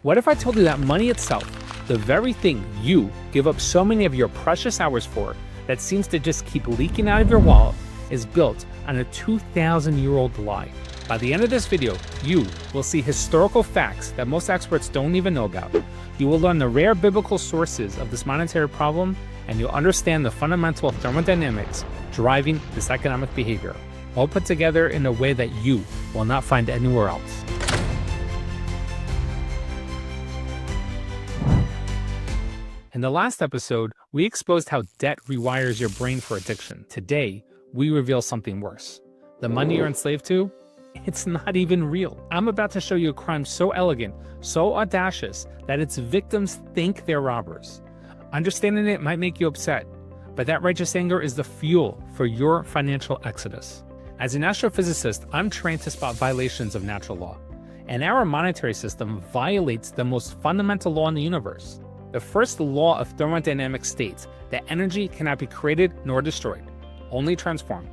What if I told you that money itself, the very thing you give up so many of your precious hours for, that seems to just keep leaking out of your wallet, is built on a 2,000-year-old lie? By the end of this video, you will see historical facts that most experts don't even know about. You will learn the rare biblical sources of this monetary problem, and you'll understand the fundamental thermodynamics driving this economic behavior, all put together in a way that you will not find anywhere else. In the last episode, we exposed how debt rewires your brain for addiction. Today, we reveal something worse. The money you're enslaved to, it's not even real. I'm about to show you a crime so elegant, so audacious, that its victims think they're robbers. Understanding it might make you upset, but that righteous anger is the fuel for your financial exodus. As an astrophysicist, I'm trained to spot violations of natural law, and our monetary system violates the most fundamental law in the universe. The first law of thermodynamics states that energy cannot be created nor destroyed, only transformed.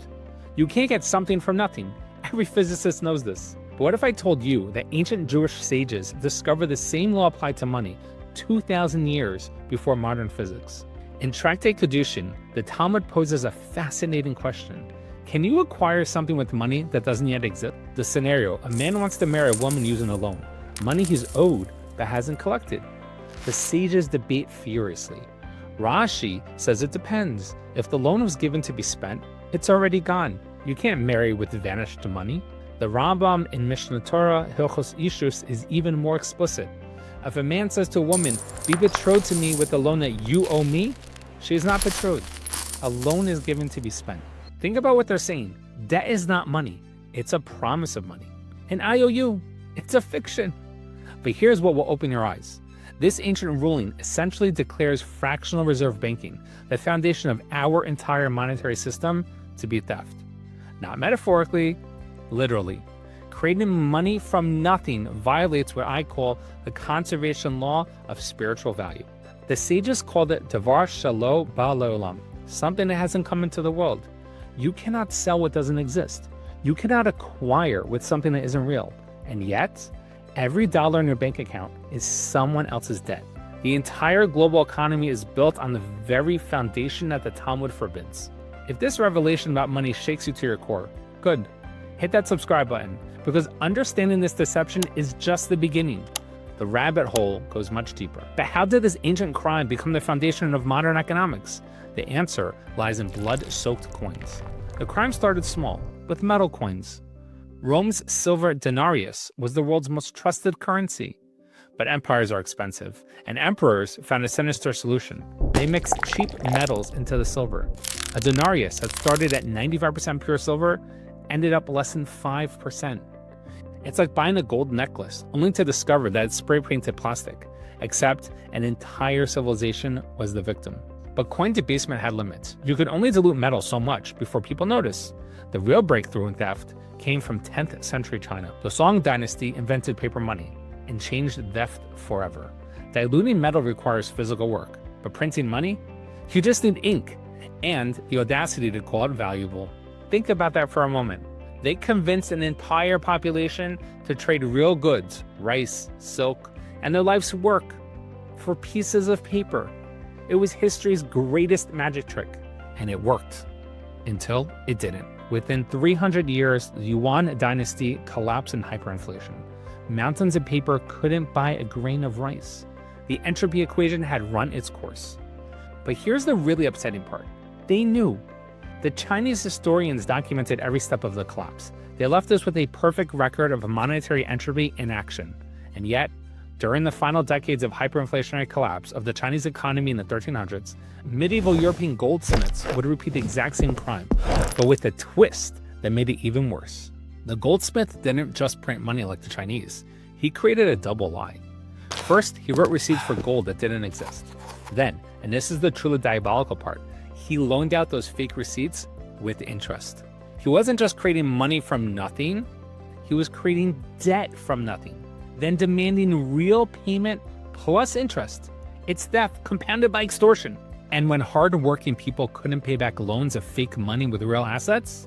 You can't get something from nothing. Every physicist knows this. But what if I told you that ancient Jewish sages discovered the same law applied to money 2,000 years before modern physics? In Tractate Kedushin, the Talmud poses a fascinating question. Can you acquire something with money that doesn't yet exist? The scenario: a man wants to marry a woman using a loan, money he's owed but hasn't collected. The sages debate furiously. Rashi says it depends. If the loan was given to be spent, it's already gone. You can't marry with vanished money. The Rambam in Mishnah Torah, Hilchos Ishus, is even more explicit. If a man says to a woman, "Be betrothed to me with the loan that you owe me," she is not betrothed. A loan is given to be spent. Think about what they're saying. Debt is not money. It's a promise of money. An IOU, it's a fiction. But here's what will open your eyes. This ancient ruling essentially declares fractional reserve banking, the foundation of our entire monetary system, to be theft. Not metaphorically, literally. Creating money from nothing violates what I call the conservation law of spiritual value. The sages called it davar shelo ba leolam, something that hasn't come into the world. You cannot sell what doesn't exist. You cannot acquire with something that isn't real. And yet, every dollar in your bank account is someone else's debt. The entire global economy is built on the very foundation that the Talmud forbids. If this revelation about money shakes you to your core, good. Hit that subscribe button, because understanding this deception is just the beginning. The rabbit hole goes much deeper. But how did this ancient crime become the foundation of modern economics? The answer lies in blood-soaked coins. The crime started small, with metal coins. Rome's silver denarius was the world's most trusted currency. But empires are expensive, and emperors found a sinister solution. They mixed cheap metals into the silver. A denarius that started at 95% pure silver ended up less than 5%. It's like buying a gold necklace, only to discover that it's spray-painted plastic, except an entire civilization was the victim. But coin debasement had limits. You could only dilute metal so much before people noticed. The real breakthrough in theft came from 10th century China. The Song dynasty invented paper money and changed theft forever. Diluting metal requires physical work, but printing money? You just need ink and the audacity to call it valuable. Think about that for a moment. They convinced an entire population to trade real goods, rice, silk, and their life's work for pieces of paper. It was history's greatest magic trick, and it worked. Until it didn't. Within 300 years, the Yuan dynasty collapsed in hyperinflation. Mountains of paper couldn't buy a grain of rice. The entropy equation had run its course. But here's the really upsetting part. They knew. The Chinese historians documented every step of the collapse. They left us with a perfect record of monetary entropy in action. And yet, during the final decades of hyperinflationary collapse of the Chinese economy in the 1300s, medieval European goldsmiths would repeat the exact same crime, but with a twist that made it even worse. The goldsmith didn't just print money like the Chinese. He created a double lie. First, he wrote receipts for gold that didn't exist. Then, and this is the truly diabolical part, he loaned out those fake receipts with interest. He wasn't just creating money from nothing, he was creating debt from nothing, then demanding real payment plus interest. It's theft compounded by extortion. And when hard-working people couldn't pay back loans of fake money with real assets,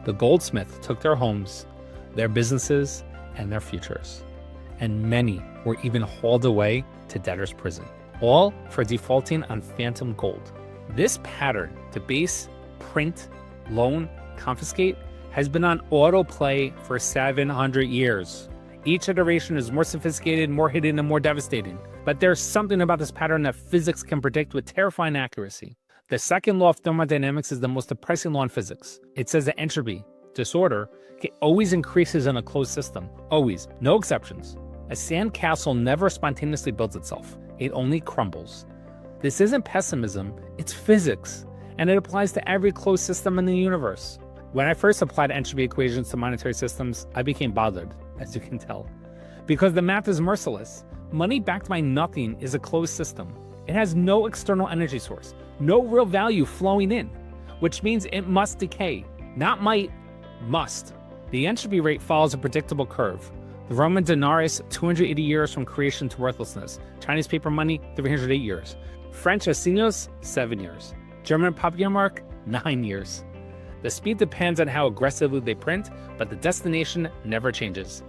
the goldsmith took their homes, their businesses, and their futures. And many or even hauled away to debtor's prison, all for defaulting on phantom gold. This pattern, debase, print, loan, confiscate, has been on autoplay for 700 years. Each iteration is more sophisticated, more hidden, and more devastating. But there's something about this pattern that physics can predict with terrifying accuracy. The second law of thermodynamics is the most depressing law in physics. It says that entropy, disorder, always increases in a closed system. Always. No exceptions. A sand castle never spontaneously builds itself. It only crumbles. This isn't pessimism, it's physics. And it applies to every closed system in the universe. When I first applied entropy equations to monetary systems, I became bothered, as you can tell. Because the math is merciless. Money backed by nothing is a closed system. It has no external energy source, no real value flowing in, which means it must decay. Not might, must. The entropy rate follows a predictable curve. The Roman denarius, 280 years from creation to worthlessness. Chinese paper money, 308 years. French assignats, 7 years. German papier mark, 9 years. The speed depends on how aggressively they print, but the destination never changes.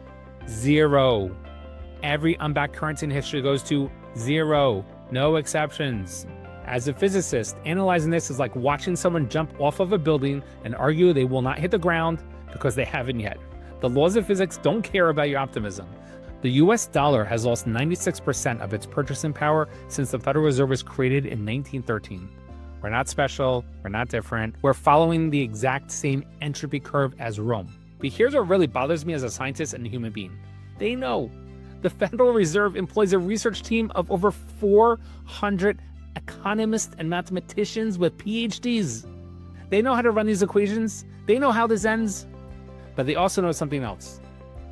Zero. Every unbacked currency in history goes to zero. No exceptions. As a physicist, analyzing this is like watching someone jump off of a building and argue they will not hit the ground because they haven't yet. The laws of physics don't care about your optimism. The US dollar has lost 96% of its purchasing power since the Federal Reserve was created in 1913. We're not special, we're not different, we're following the exact same entropy curve as Rome. But here's what really bothers me as a scientist and a human being. They know. The Federal Reserve employs a research team of over 400 economists and mathematicians with PhDs. They know how to run these equations, they know how this ends, but they also know something else.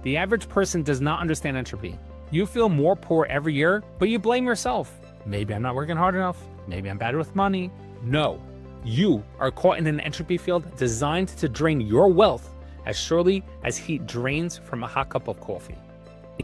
The average person does not understand entropy. You feel more poor every year, but you blame yourself. Maybe I'm not working hard enough, maybe I'm bad with money. No, you are caught in an entropy field designed to drain your wealth as surely as heat drains from a hot cup of coffee.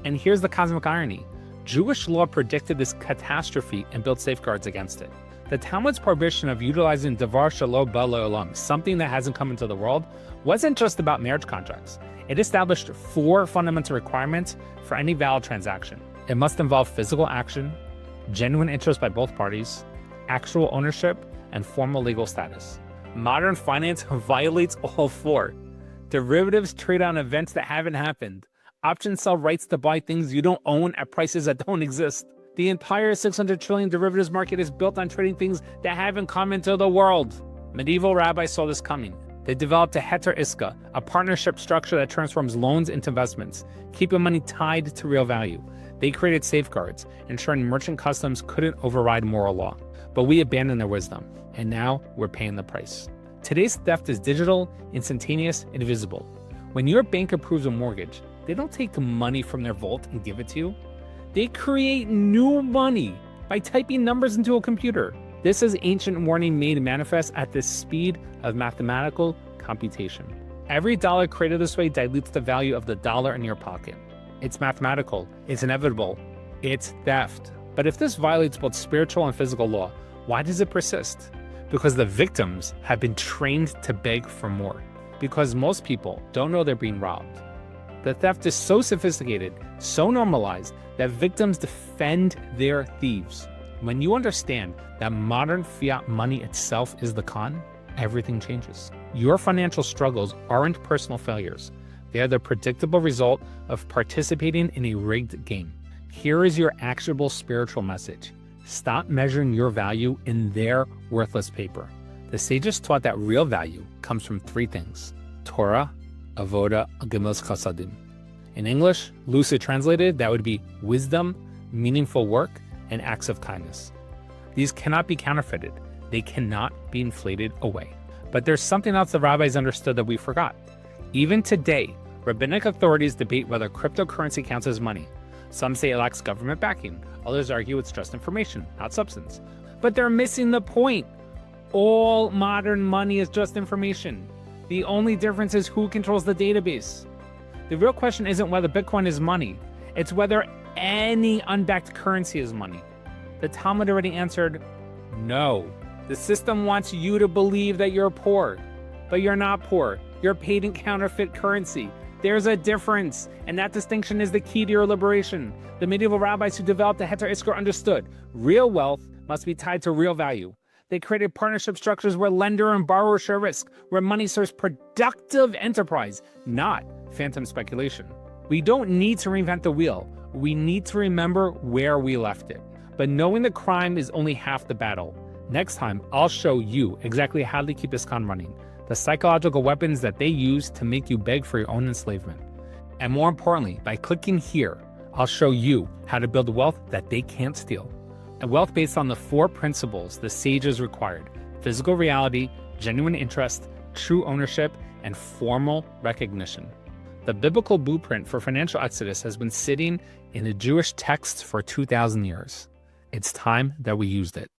And here's the cosmic irony. Jewish law predicted this catastrophe and built safeguards against it. The Talmud's prohibition of utilizing davar shelo ba le'olam, something that hasn't come into the world, wasn't just about marriage contracts. It established 4 fundamental requirements for any valid transaction. It must involve physical action, genuine interest by both parties, actual ownership, and formal legal status. Modern finance violates all 4. Derivatives trade on events that haven't happened. Options sell rights to buy things you don't own at prices that don't exist. The entire 600 trillion derivatives market is built on trading things that haven't come into the world. Medieval rabbis saw this coming. They developed a heter iska, a partnership structure that transforms loans into investments, keeping money tied to real value. They created safeguards, ensuring merchant customs couldn't override moral law. But we abandoned their wisdom, and now we're paying the price. Today's theft is digital, instantaneous, and visible. When your bank approves a mortgage, they don't take money from their vault and give it to you. They create new money by typing numbers into a computer. This is ancient warning made manifest at the speed of mathematical computation. Every dollar created this way dilutes the value of the dollar in your pocket. It's mathematical, it's inevitable, it's theft. But if this violates both spiritual and physical law, why does it persist? Because the victims have been trained to beg for more. Because most people don't know they're being robbed. The theft is so sophisticated, so normalized, that victims defend their thieves. When you understand that modern fiat money itself is the con, everything changes. Your financial struggles aren't personal failures. They are the predictable result of participating in a rigged game. Here is your actionable spiritual message. Stop measuring your value in their worthless paper. The sages taught that real value comes from 3 things: Torah, avoda, gemilas chasadim. In English, loosely translated, that would be wisdom, meaningful work, and acts of kindness. These cannot be counterfeited. They cannot be inflated away. But there's something else the rabbis understood that we forgot. Even today, rabbinic authorities debate whether cryptocurrency counts as money. Some say it lacks government backing. Others argue it's just information, not substance. But they're missing the point. All modern money is just information. The only difference is who controls the database. The real question isn't whether Bitcoin is money. It's whether any unbacked currency is money. The Talmud already answered, no. The system wants you to believe that you're poor, but you're not poor. You're paid in counterfeit currency. There's a difference, and that distinction is the key to your liberation. The medieval rabbis who developed the Heter Iskar understood real wealth must be tied to real value. They created partnership structures where lender and borrower share risk, where money serves productive enterprise, not phantom speculation. We don't need to reinvent the wheel. We need to remember where we left it. But knowing the crime is only half the battle. Next time, I'll show you exactly how to keep this con running, the psychological weapons that they use to make you beg for your own enslavement. And more importantly, by clicking here, I'll show you how to build wealth that they can't steal. A wealth based on the 4 principles the sages required: physical reality, genuine interest, true ownership, and formal recognition. The biblical blueprint for financial exodus has been sitting in the Jewish texts for 2,000 years. It's time that we used it.